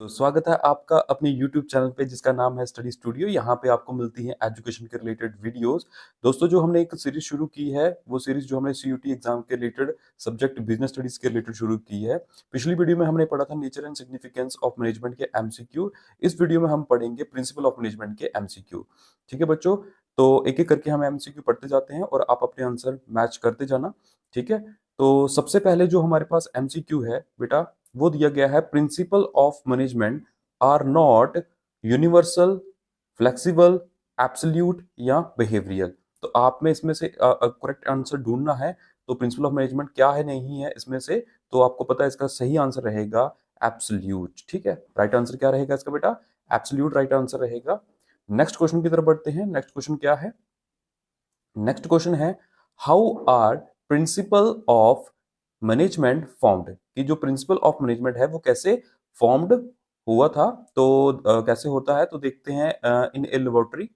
तो स्वागत है आपका अपने YouTube चैनल पे जिसका नाम है स्टडी स्टूडियो। यहाँ पे आपको मिलती हैं एजुकेशन के रिलेटेड वीडियोस। दोस्तों, जो हमने एक सीरीज शुरू की है वो सीरीज जो हमने CUT एग्जाम के रिलेटेड सब्जेक्ट बिजनेस स्टडीज के रिलेटेड शुरू की है। पिछली वीडियो में हमने पढ़ा था nature and significance of management के MCQ। इस वीडियो में हम पढ़ेंगे प्रिंसिपल ऑफ मैनेजमेंट के MCQ। ठीक है बच्चों, तो एक एक करके हम MCQ पढ़ते जाते हैं और आप अपने आंसर मैच करते जाना। ठीक है, तो सबसे पहले जो हमारे पास MCQ है बेटा, वो दिया गया है principle of management are not universal, flexible, absolute या बिहेवियरल। तो आप में इसमें से करेक्ट आंसर ढूंढना है। तो प्रिंसिपल ऑफ मैनेजमेंट क्या है नहीं है इसमें से, तो आपको पता है इसका सही आंसर रहेगा एब्सोल्यूट। ठीक है, राइट आंसर क्या रहेगा इसका बेटा? एब्सोल्यूट राइट आंसर रहेगा। नेक्स्ट क्वेश्चन की तरफ बढ़ते हैं। नेक्स्ट क्वेश्चन क्या है? नेक्स्ट क्वेश्चन है how are principle of management formed. कि जो प्रिंसिपल ऑफ मैनेजमेंट है वो कैसे फॉर्म्ड हुआ था। तो कैसे होता है तो देखते हैं। इन ए लेबोरेटरी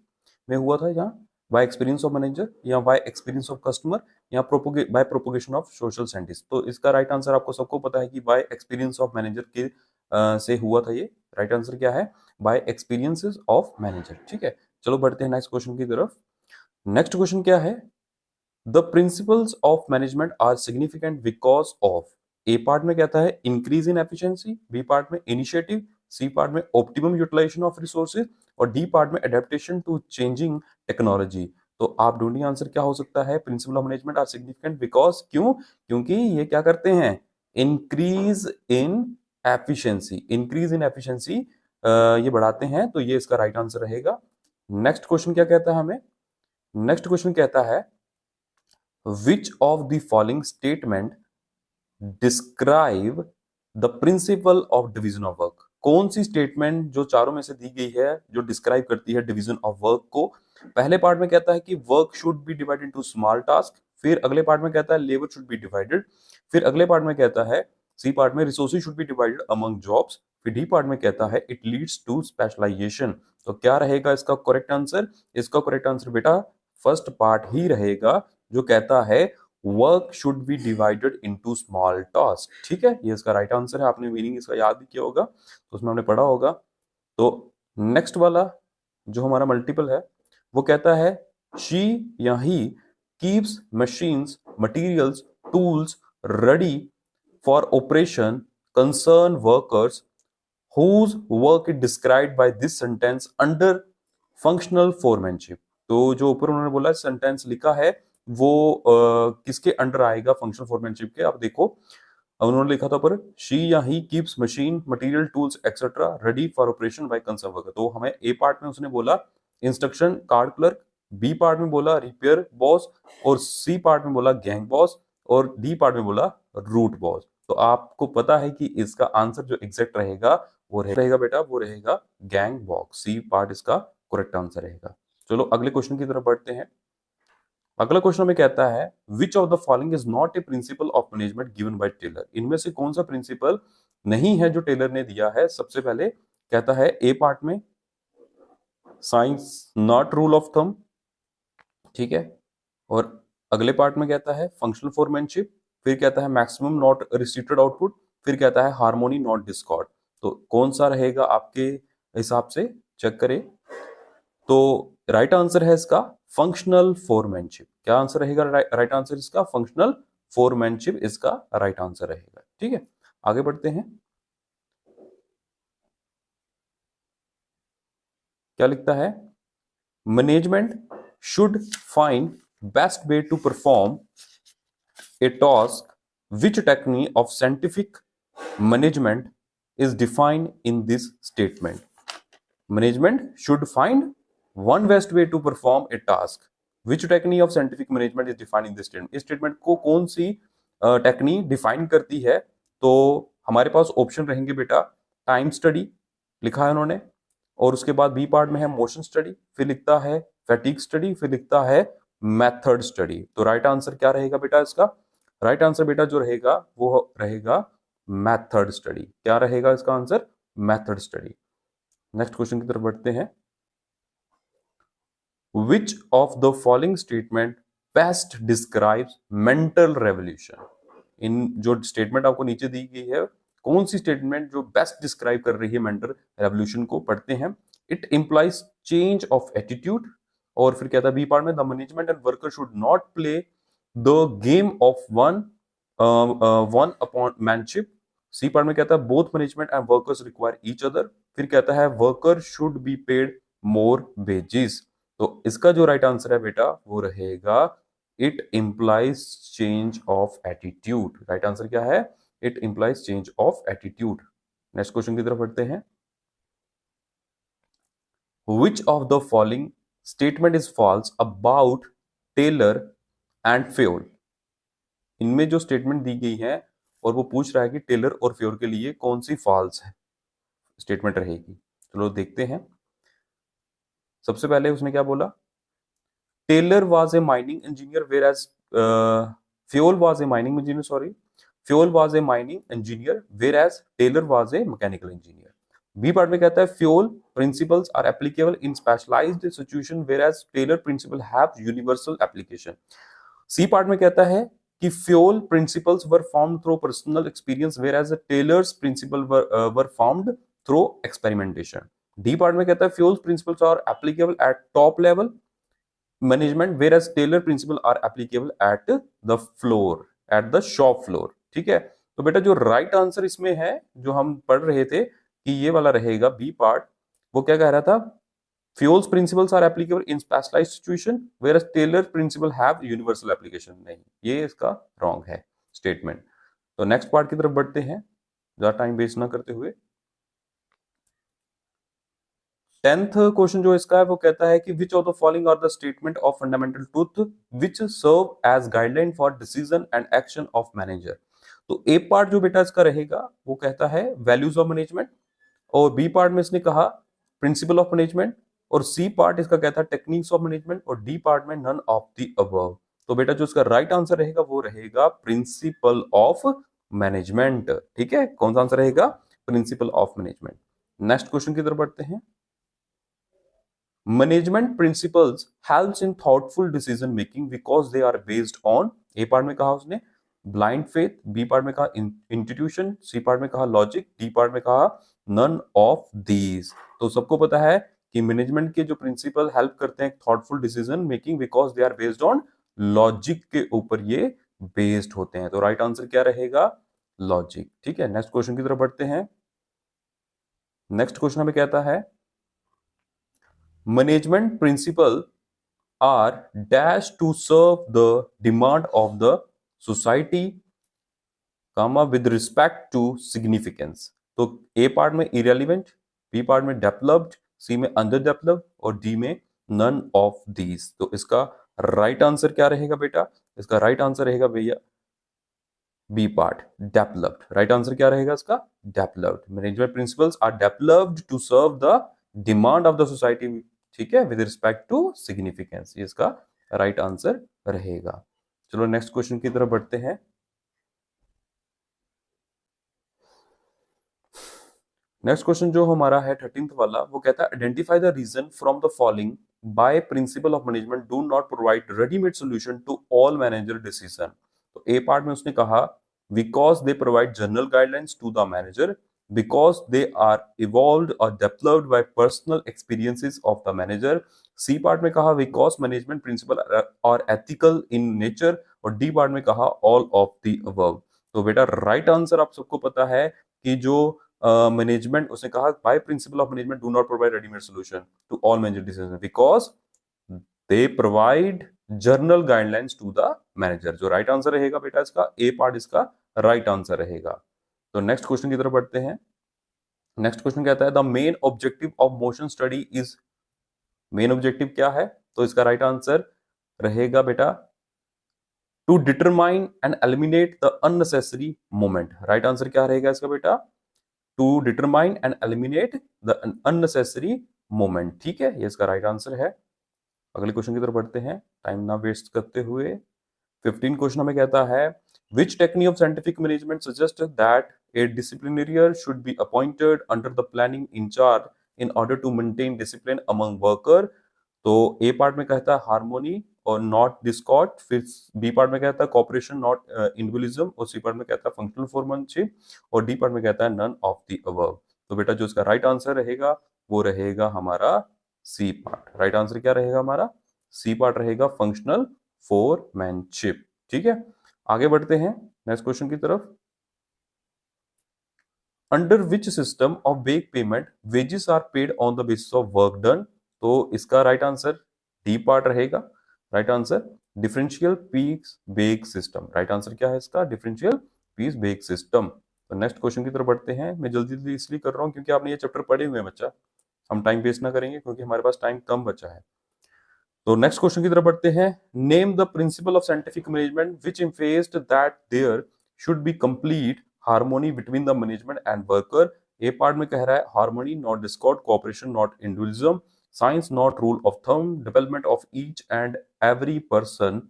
में हुआ था, या बाय एक्सपीरियंस ऑफ मैनेजर, या बाय एक्सपीरियंस ऑफ कस्टमर, या by propagation of social scientist. तो इसका राइट आंसर आपको सबको पता है कि बाय एक्सपीरियंस ऑफ मैनेजर के से हुआ था ये। राइट आंसर क्या है? By experiences of manager. ठीक है, चलो बढ़ते हैं नेक्स्ट क्वेश्चन की तरफ। नेक्स्ट क्वेश्चन क्या है? The principles of management are significant because of. A part में कहता है increase in efficiency, B part में इनिशिएटिव, सी पार्ट में ऑप्टिमम यूटिलाइजेशन ऑफ रिसोर्सेज, और डी पार्ट में एडेप्टेशन टू चेंजिंग टेक्नोलॉजी। तो आप ढूंढिए आंसर क्या हो सकता है। Principle of management are significant because, क्यों? क्योंकि ये क्या करते हैं? Increase in efficiency, increase in efficiency ये बढ़ाते हैं। तो ये इसका राइट आंसर रहेगा। नेक्स्ट क्वेश्चन क्या कहता है हमें? नेक्स्ट क्वेश्चन कहता है which of the following statement describe the principle of division of work। कौन सी स्टेटमेंट जो चारों में से दी गई है जो डिस्क्राइब करती है डिवीजन ऑफ वर्क को? पहले पार्ट में कहता है कि work should be divided into small task, फिर अगले पार्ट में कहता है लेबर शुड बी डिवाइडेड, फिर अगले पार्ट में कहता है सी पार्ट में resources should be divided among jobs, फिर डी पार्ट में कहता है इट लीड्स टू स्पेशलाइजेशन। तो क्या रहेगा इसका करेक्ट आंसर? इसका करेक्ट आंसर बेटा फर्स्ट पार्ट ही रहेगा जो कहता है work should be divided into small task. ठीक है, ये इसका राइट आंसर है। आपने मीनिंग इसका याद भी किया होगा, तो उसमें हमने पढ़ा होगा। तो नेक्स्ट वाला जो हमारा मल्टीपल है वो कहता है शी या he keeps machines, materials, tools ready for operation, concern workers whose work is described by this sentence under functional foremanship। तो जो ऊपर उन्होंने बोला सेंटेंस लिखा है वो किसके अंडर आएगा? फंक्शनल फोरमैनशिप के। आप देखो उन्होंने लिखा था पर शी या he keeps machine, material, tools etcetera ready for operation by concern worker. तो हमें ए पार्ट में उसने बोला instruction card clerk, B part में बोला रिपेयर बॉस, और सी पार्ट में बोला गैंग बॉस, और डी पार्ट में बोला रूट बॉस। तो आपको पता है कि इसका आंसर जो एग्जैक्ट रहेगा वो रहेगा बेटा, वो रहेगा गैंग बॉक्स। सी पार्ट इसका करेक्ट आंसर रहेगा। चलो अगले क्वेश्चन की तरफ बढ़ते हैं। अगला क्वेश्चन में कहता है which of the following is not a principle of management given by Taylor. इनमें से कौन सा प्रिंसिपल नहीं है जो टेलर ने दिया है? सबसे पहले कहता है ए पार्ट में science not rule of thumb, ठीक है, और अगले पार्ट में कहता है फंक्शनल फोरमैनशिप, फिर कहता है मैक्सिमम नॉट रिस्ट्रिक्टेड आउटपुट, फिर कहता है हार्मोनी नॉट डिस्कॉर्ड। तो कौन सा रहेगा आपके हिसाब से? चेक करें। तो राइट आंसर है इसका फंक्शनल फोरमैनशिप। क्या आंसर रहेगा राइट आंसर इसका? फंक्शनल फोरमैनशिप इसका राइट आंसर रहेगा। ठीक है, आगे बढ़ते हैं। क्या लिखता है? Management should find best way to perform a task which technique of scientific management is defined in this statement। management should find one best way to perform a task which technique of scientific management is defined in this statement। इस statement को कौन सी technique define करती है? तो हमारे पास option रहेंगे बेटा, time study लिखा है उन्होंने, और उसके बाद बी पार्ट में है मोशन स्टडी, फिर लिखता है फैटिग स्टडी, फिर लिखता है मेथड स्टडी। तो राइट आंसर क्या रहेगा बेटा इसका? राइट आंसर बेटा जो रहेगा वो रहेगा मेथड स्टडी। क्या रहेगा इसका answer? Method study. Next question की तरफ बढ़ते हैं। Which of the following statement best describes mental revolution. इन जो स्टेटमेंट आपको नीचे दी गई है कौन सी स्टेटमेंट जो बेस्ट डिस्क्राइब कर रही है मेंटल रेवोल्यूशन को, पढ़ते हैं। It implies change of attitude, और फिर कहता है बी पार्ट में the management and worker should not play the game of one upon manship. C part में कहता है both management and workers require each other. फिर कहता है worker should be paid more wages. तो इसका जो राइट आंसर है बेटा वो रहेगा it implies change of attitude. Right answer क्या है? It implies change of attitude. Next question की तरफ बढ़ते हैं। Which of the following statement is false about Taylor and Fuel? इनमें जो स्टेटमेंट दी गई है और वो पूछ रहा है कि टेलर और फ्योर के लिए कौन सी फॉल्स है स्टेटमेंट रहेगी। चलो देखते हैं। सबसे पहले उसने क्या बोला? Taylor was a mining engineer whereas Fayol was a mining engineer, sorry, Fayol was a mining engineer whereas Taylor was a mechanical engineer. B part में कहता है Fayol principles are applicable in specialised situation whereas Taylor principle have universal application. C part में कहता है कि Fayol principles were formed through personal experience whereas Taylor's principle were formed through experimentation. D part में कहता है Fayol principles are applicable at top level management whereas Taylor principle are applicable at the floor, at the shop floor. ठीक है, तो बेटा जो right answer इसमें है जो हम पढ़ रहे थे कि ये वाला रहेगा बी पार्ट, वो क्या कह रहा था? Fayol's principles are applicable in specialised situation whereas Taylor principle have universal application. नहीं, ये इसका रॉन्ग है स्टेटमेंट। तो नेक्स्ट पार्ट की तरफ बढ़ते हैं ज्यादा टाइम वेस्ट ना करते हुए। 10th क्वेश्चन जो इसका है वो कहता है कि which of the following are the statement of fundamental truth which serve as guideline for decision and action of manager. तो ए पार्ट जो बेटा इसका रहेगा वो कहता है वैल्यूज ऑफ मैनेजमेंट, और बी पार्ट में इसने कहा प्रिंसिपल ऑफ मैनेजमेंट, और सी पार्ट इसका कहता है टेक्निक्स ऑफ मैनेजमेंट, और डी पार्ट में नन ऑफ द अबव। तो बेटा जो इसका राइट आंसर रहेगा वो रहेगा प्रिंसिपल ऑफ मैनेजमेंट। ठीक है, कौन सा आंसर रहेगा? Principle of management. Next question की तरफ बढ़ते हैं। Management principles helps in thoughtful decision making because they are based on, A part में कहा उसने ब्लाइंड फेथ, बी पार्ट में कहा इंट्यूशन, सी पार्ट में कहा लॉजिक, डी पार्ट में कहा नन ऑफ दीज। तो सबको पता है कि मैनेजमेंट के जो प्रिंसिपल हेल्प करते हैं thoughtful decision making because they are based on logic के ऊपर ये बेस्ड होते हैं। तो राइट आंसर क्या रहेगा? लॉजिक। ठीक है, नेक्स्ट क्वेश्चन की तरफ बढ़ते हैं। नेक्स्ट क्वेश्चन हमें कहता है management principle are dash to serve the demand of the society comma with respect to significance. तो ए पार्ट में इरेलीवेंट, बी पार्ट में डेवलप्ड, सी में अंडर डेवलप्ड, और डी में नन ऑफ दीज। तो इसका राइट आंसर क्या रहेगा बेटा? इसका राइट आंसर रहेगा भैया B part, developed. Right answer क्या रहेगा इसका? Developed. Management principles are developed to serve the demand of the society, ठीक है, विद रिस्पेक्ट टू सिग्निफिकेंस। ये इसका राइट आंसर रहेगा। चलो नेक्स्ट क्वेश्चन की तरफ बढ़ते हैं। नेक्स्ट क्वेश्चन जो हमारा है 13th वाला, वो कहता है identify the reason from the following by principle of management do not provide readymade solution to all manager decision. तो ए पार्ट में उसने कहा because they provide general guidelines to the manager, because they are evolved और developed by personal experiences of the manager. C part में कहा because management principle are ethical in nature, और D part में कहा all of the above. तो बेटा right answer आप सबको पता है कि जो मैनेजमेंट उसने कहा by principle of management do not provide readymade solution to all manager decision because they provide general guidelines to the manager. जो राइट आंसर रहेगा बेटा इसका ए पार्ट इसका राइट आंसर रहेगा। तो नेक्स्ट क्वेश्चन की तरफ बढ़ते हैं। नेक्स्ट क्वेश्चन कहता है the main objective of motion study is, main objective क्या है? तो इसका राइट आंसर रहेगा बेटा to determine and eliminate the unnecessary moment. Right answer क्या रहेगा इसका बेटा? To determine and eliminate the unnecessary moment. ठीक है, ये इसका राइट आंसर है। अगले क्वेश्चन की तरफ बढ़ते हैं टाइम ना वेस्ट करते हुए। 15 क्वेश्चन हमें कहता है which technique of scientific management suggest that a disciplinarian should be appointed under the planning in charge in order to maintain discipline among worker. तो ए पार्ट में कहता है हार्मोनी, और नॉट डिस्कॉर्ड, फिर बी पार्ट में कहता है कॉपरेशन नॉट इंडिविजुअलिज्म, और सी पार्ट में कहता है फंक्शनल फोरमैनशिप, और डी पार्ट में कहता है नन ऑफ द अबव। तो बेटा जो इसका राइट आंसर रहेगा वो रहेगा हमारा सी पार्ट। राइट आंसर क्या रहेगा हमारा? सी पार्ट रहेगा, फंक्शनल फोरमैनशिप। ठीक है, आगे बढ़ते हैं नेक्स्ट क्वेश्चन की तरफ। अंडर विच सिस्टम ऑफ बेक payment wages are paid on the basis of work done? तो इसका राइट आंसर डी पार्ट रहेगा। राइट आंसर डिफरेंशियल पीस बेक सिस्टम। राइट आंसर क्या है इसका? डिफरेंशियल पीस बेक सिस्टम। तो नेक्स्ट क्वेश्चन की तरफ बढ़ते हैं। मैं जल्दी जल्दी इसलिए कर रहा हूं क्योंकि आपने ये चैप्टर पढ़े हुए हैं बच्चा, हम टाइम वेस्ट ना करेंगे क्योंकि हमारे पास टाइम कम बचा है। तो नेक्स्ट क्वेश्चन की तरफ बढ़ते हैं। Name the principle of scientific management which emphasised that there should be complete harmony between the management and worker. A part में कह रहा है harmony not discord, cooperation not individualism, science not rule of thumb, development of each and every person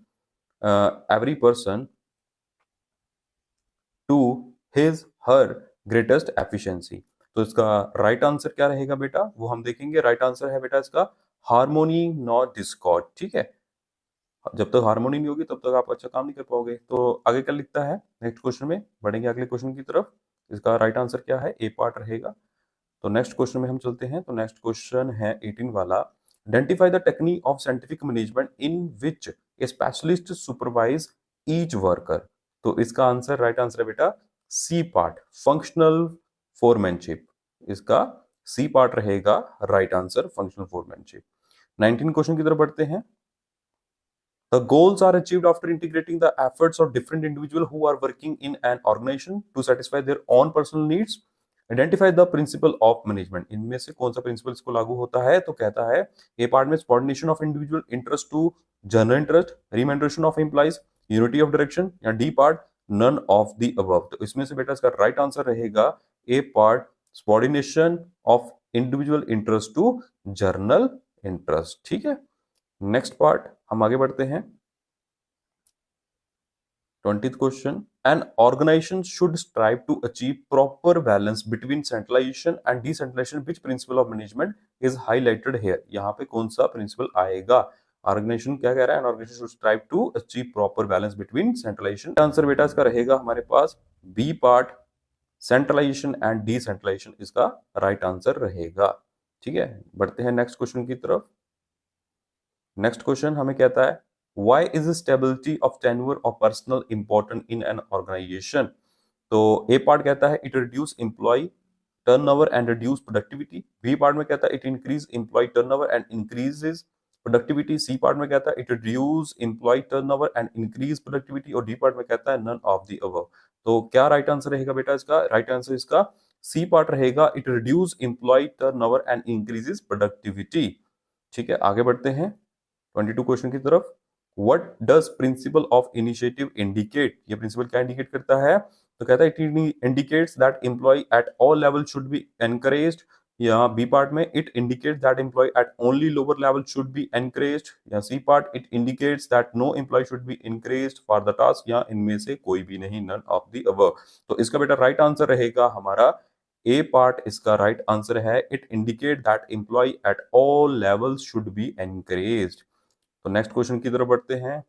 to his her greatest efficiency. तो इसका right answer क्या रहेगा बेटा, वो हम देखेंगे। राइट आंसर है बेटा इसका हार्मोनी नॉट डिस्कॉर्ड। ठीक है, जब तक हार्मोनी नहीं होगी तब तक आप अच्छा काम नहीं कर पाओगे। तो आगे क्या लिखता है नेक्स्ट क्वेश्चन में, बढ़ेंगे अगले क्वेश्चन की तरफ। इसका राइट आंसर क्या है? ए पार्ट रहेगा। तो नेक्स्ट क्वेश्चन में हम चलते हैं। तो नेक्स्ट क्वेश्चन है 18 वाला। Identify the technique of scientific management in which A specialist supervise each worker. तो इसका आंसर राइट आंसर है बेटा सी पार्ट, फंक्शनल फोरमैनशिप। इसका सी पार्ट रहेगा right answer, functional foremanship. 19 question की तरफ बढ़ते हैं। The goals are achieved after integrating the efforts of different individuals who are working in an organization to satisfy their own personal needs. Identify the principle of management. इनमें से कौन सा principal इसको लागू होता है? तो कहता है ए पार्ट में subordination of individual interest to general interest, remuneration of employees, unity of direction, या D part none of the above। तो इसमें से बेटा इसका राइट आंसर रहेगा ए part subordination of individual interest to general interest। ठीक है, नेक्स्ट पार्ट हम आगे बढ़ते हैं। 20th question, an organisation should strive to achieve proper balance between centralisation and decentralisation, which principle of management is highlighted here. यहाँ पे कौन सा प्रिंसिपल आएगा? ऑर्गेनाइजेशन क्या कह रहा है? An organisation should strive to achieve proper balance between centralisation. Answer बेटा इसका रहेगा हमारे पास B part, centralisation and decentralisation इसका राइट आंसर रहेगा। ठीक है, बढ़ते हैं नेक्स्ट क्वेश्चन की तरफ। नेक्स्ट क्वेश्चन हमें कहता है why is stability of tenure of personnel important in an organisation. तो ए पार्ट कहता है it reduce employee turnover and reduce productivity. B part में कहता है it increase employee turnover and increases productivity. C part में कहता है it reduce employee turnover and increase productivity, और डी पार्ट में कहता है नन ऑफ द अबव। तो क्या राइट आंसर रहेगा बेटा इसका? राइट आंसर इसका सी पार्ट रहेगा, it reduce employee turnover and increases productivity. ठीक है, आगे बढ़ते हैं 22 क्वेश्चन की तरफ। What does principle of initiative indicate? ये प्रिंसिपल क्या इंडिकेट करता है? तो कहता है it indicates that employee at all level should be encouraged. या बी पार्ट में it indicates that employee at only lower level should be encouraged. या C part it indicates that no employ should be encouraged for the task, या इनमें से कोई भी नहीं, none of the above. तो इसका बेटा राइट आंसर रहेगा हमारा ए पार्ट। इसका राइट आंसर है it indicate that employee at all levels should be encouraged. तो नेक्स्ट क्वेश्चन की तरफ बढ़ते हैं।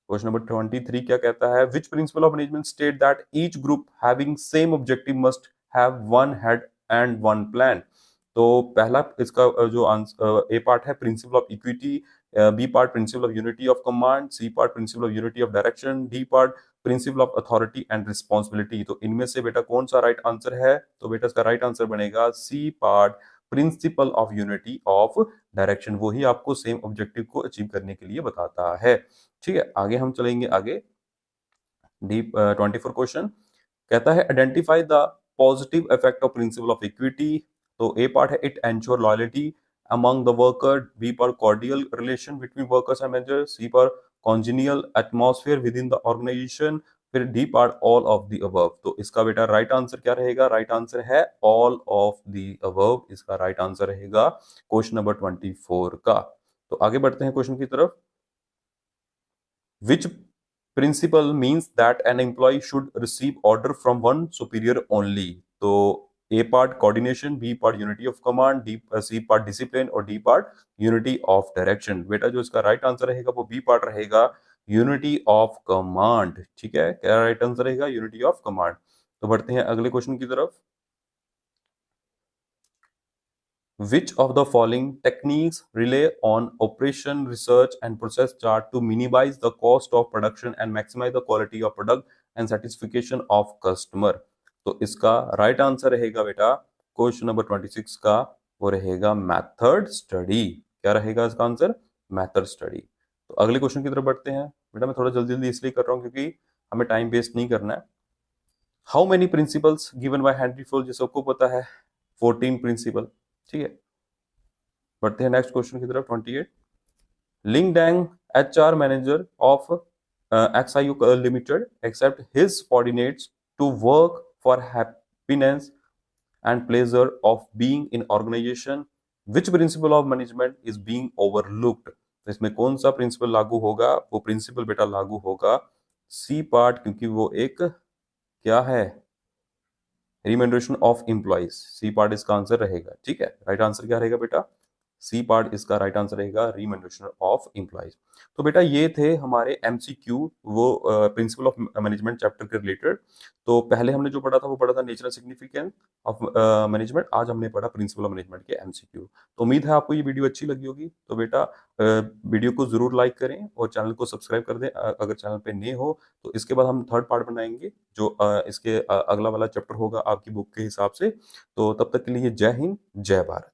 क्वेश्चन नंबर 23 क्या कहता है? Which principle of management state that each group having same objective must have one head and one plan. तो पहला इसका जो आंसर ए पार्ट है principle of equity, B part principle of unity of command, C part principle of unity of direction, D part principle of authority and responsibility. तो इनमें से बेटा कौन सा राइट आंसर है? तो बेटा इसका राइट आंसर बनेगा C part principle of unity of direction. वही आपको सेम ऑब्जेक्टिव को अचीव करने के लिए बताता है। ठीक है, आगे हम चलेंगे। आगे डी 24 क्वेश्चन कहता है identify the positive effect of principle of equity. तो ए पार्ट है it ensure loyalty among the worker, B part cordial relation between workers and manager, C part congenial atmosphere within the organisation, फिर D part all of the above. तो इसका बेटा right answer क्या रहेगा? Right answer है all of the above. इसका right answer रहेगा question number 24 का। तो आगे बढ़ते हैं क्वेश्चन की तरफ। Which principle means that an employee should receive order from one superior only. तो A part coordination, B part unity of command, D C part discipline और D part unity of direction. बेटा जो इसका right answer रहेगा वो B part रहेगा, unity of command. ठीक है, क्या राइट आंसर रहेगा? Unity of command. तो बढ़ते हैं अगले क्वेश्चन की तरफ। Which of the following techniques rely on operation research and process chart to minimize the cost of production and maximize the quality of product and satisfaction of customer? तो इसका right answer रहेगा बेटा question number 26 का, वो रहेगा method study. क्या रहेगा इसका आंसर? Method study. तो अगले क्वेश्चन की तरफ बढ़ते हैं। बेटा मैं थोड़ा जल्दी जल्दी इसलिए कर रहा हूँ क्योंकि हमें टाइम वेस्ट नहीं करना है। How many principles given by Henry Ford? जो सबको पता है 14 प्रिंसिपल। ठीक है, बढ़ते हैं नेक्स्ट क्वेश्चन की तरफ। 28, Ling Dang HR manager of XIU limited expect his subordinates to work for happiness and pleasure of being in organization, which principle of management is being overlooked? तो इसमें कौन सा प्रिंसिपल लागू होगा? वो प्रिंसिपल बेटा लागू होगा सी पार्ट, क्योंकि वो एक क्या है? Remuneration of employees. C part इसका आंसर रहेगा। ठीक है, राइट आंसर क्या रहेगा बेटा? सी पार्ट इसका राइट आंसर रहेगा, रिम्यूनरेशन ऑफ एम्प्लॉइज। तो बेटा ये थे हमारे MCQ, वो प्रिंसिपल ऑफ मैनेजमेंट चैप्टर के रिलेटेड। तो पहले हमने जो पढ़ा था वो पढ़ा था नेचुरल सिग्निफिकेंस ऑफ मैनेजमेंट, आज हमने पढ़ा प्रिंसिपल ऑफ मैनेजमेंट के MCQ। तो उम्मीद है आपको ये वीडियो अच्छी लगी होगी। तो बेटा वीडियो को जरूर लाइक करें और चैनल को सब्सक्राइब कर दें अगर चैनल पे नए हो। तो इसके बाद हम थर्ड पार्ट बनाएंगे जो इसके अगला वाला चैप्टर होगा आपकी बुक के हिसाब से। तो तब तक के लिए जय हिंद, जय भारत।